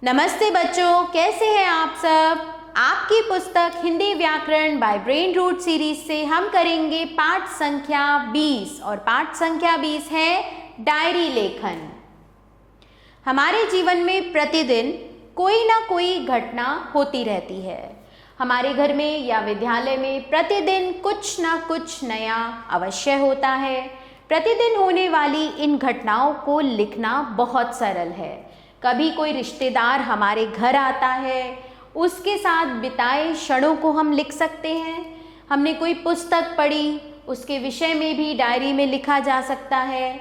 नमस्ते बच्चों, कैसे हैं आप सब। आपकी पुस्तक हिंदी व्याकरण बाय ब्रेन रूट सीरीज से हम करेंगे पाठ संख्या 20 और पाठ संख्या 20 है डायरी लेखन। हमारे जीवन में प्रतिदिन कोई ना कोई घटना होती रहती है। हमारे घर में या विद्यालय में प्रतिदिन कुछ ना कुछ नया अवश्य होता है। प्रतिदिन होने वाली इन घटनाओं को लिखना बहुत सरल है। कभी कोई रिश्तेदार हमारे घर आता है, उसके साथ बिताए क्षणों को हम लिख सकते हैं। हमने कोई पुस्तक पढ़ी, उसके विषय में भी डायरी में लिखा जा सकता है।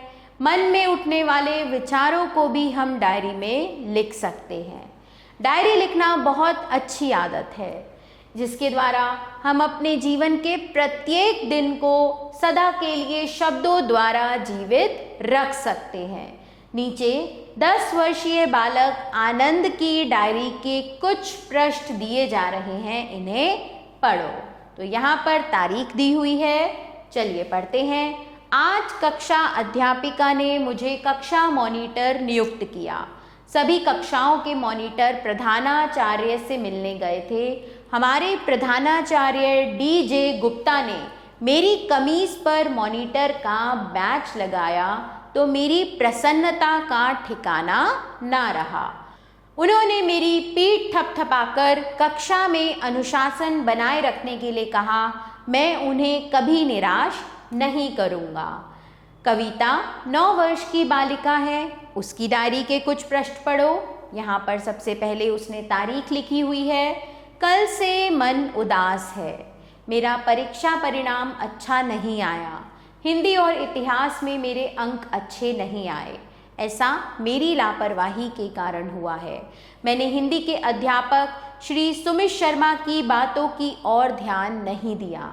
मन में उठने वाले विचारों को भी हम डायरी में लिख सकते हैं। डायरी लिखना बहुत अच्छी आदत है, जिसके द्वारा हम अपने जीवन के प्रत्येक दिन को सदा के लिए शब्दों द्वारा जीवित रख सकते हैं। नीचे 10 वर्षीय बालक आनंद की डायरी के कुछ पृष्ठ दिए जा रहे हैं, इन्हें पढ़ो। तो यहाँ पर तारीख दी हुई है, चलिए पढ़ते हैं। आज कक्षा अध्यापिका ने मुझे कक्षा मॉनिटर नियुक्त किया। सभी कक्षाओं के मॉनिटर प्रधानाचार्य से मिलने गए थे। हमारे प्रधानाचार्य डीजे गुप्ता ने मेरी कमीज पर मॉनिटर का बैच लगाया तो मेरी प्रसन्नता का ठिकाना ना रहा। उन्होंने मेरी पीठ थपथपाकर कक्षा में अनुशासन बनाए रखने के लिए कहा। मैं उन्हें कभी निराश नहीं करूँगा। कविता 9 वर्ष की बालिका है, उसकी डायरी के कुछ पृष्ठ पढ़ो। यहाँ पर सबसे पहले उसने तारीख लिखी हुई है। कल से मन उदास है, मेरा परीक्षा परिणाम अच्छा नहीं आया। हिंदी और इतिहास में मेरे अंक अच्छे नहीं आए। ऐसा मेरी लापरवाही के कारण हुआ है। मैंने हिंदी के अध्यापक श्री सुमित शर्मा की बातों की ओर ध्यान नहीं दिया।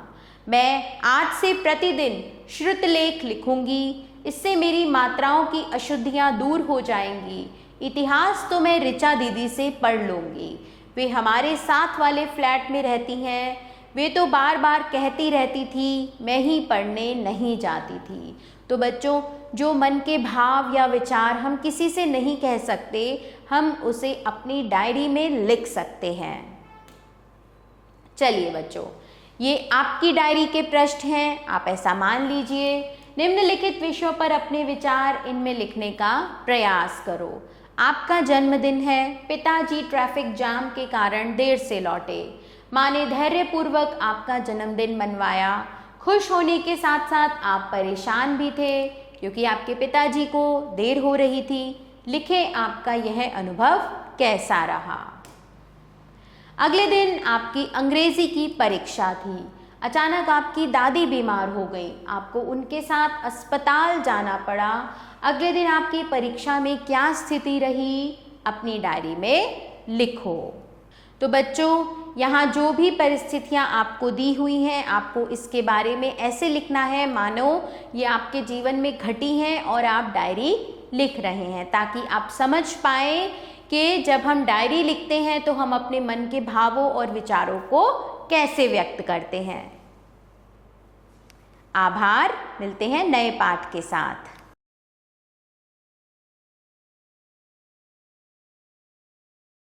मैं आज से प्रतिदिन श्रुतलेख लिखूंगी, इससे मेरी मात्राओं की अशुद्धियां दूर हो जाएंगी। इतिहास तो मैं ऋचा दीदी से पढ़ लूँगी। वे हमारे साथ वाले फ्लैट में रहती हैं। वे तो बार बार कहती रहती थी, मैं ही पढ़ने नहीं जाती थी। तो बच्चों, जो मन के भाव या विचार हम किसी से नहीं कह सकते, हम उसे अपनी डायरी में लिख सकते हैं। चलिए बच्चों, ये आपकी डायरी के पृष्ठ हैं, आप ऐसा मान लीजिए। निम्नलिखित विषयों पर अपने विचार इनमें लिखने का प्रयास करो। आपका जन्मदिन है, पिताजी ट्रैफिक जाम के कारण देर से लौटे। माँ ने धैर्यपूर्वक आपका जन्मदिन मनवाया। खुश होने के साथ साथ आप परेशान भी थे, क्योंकि आपके पिताजी को देर हो रही थी। लिखें आपका यह अनुभव कैसा रहा। अगले दिन आपकी अंग्रेजी की परीक्षा थी। अचानक आपकी दादी बीमार हो गई, आपको उनके साथ अस्पताल जाना पड़ा। अगले दिन आपकी परीक्षा में क्या स्थिति रही, अपनी डायरी में लिखो। तो बच्चों, यहाँ जो भी परिस्थितियाँ आपको दी हुई हैं, आपको इसके बारे में ऐसे लिखना है मानो ये आपके जीवन में घटी हैं और आप डायरी लिख रहे हैं, ताकि आप समझ पाएँ कि जब हम डायरी लिखते हैं तो हम अपने मन के भावों और विचारों को कैसे व्यक्त करते हैं। आभार, मिलते हैं नए पाठ के साथ।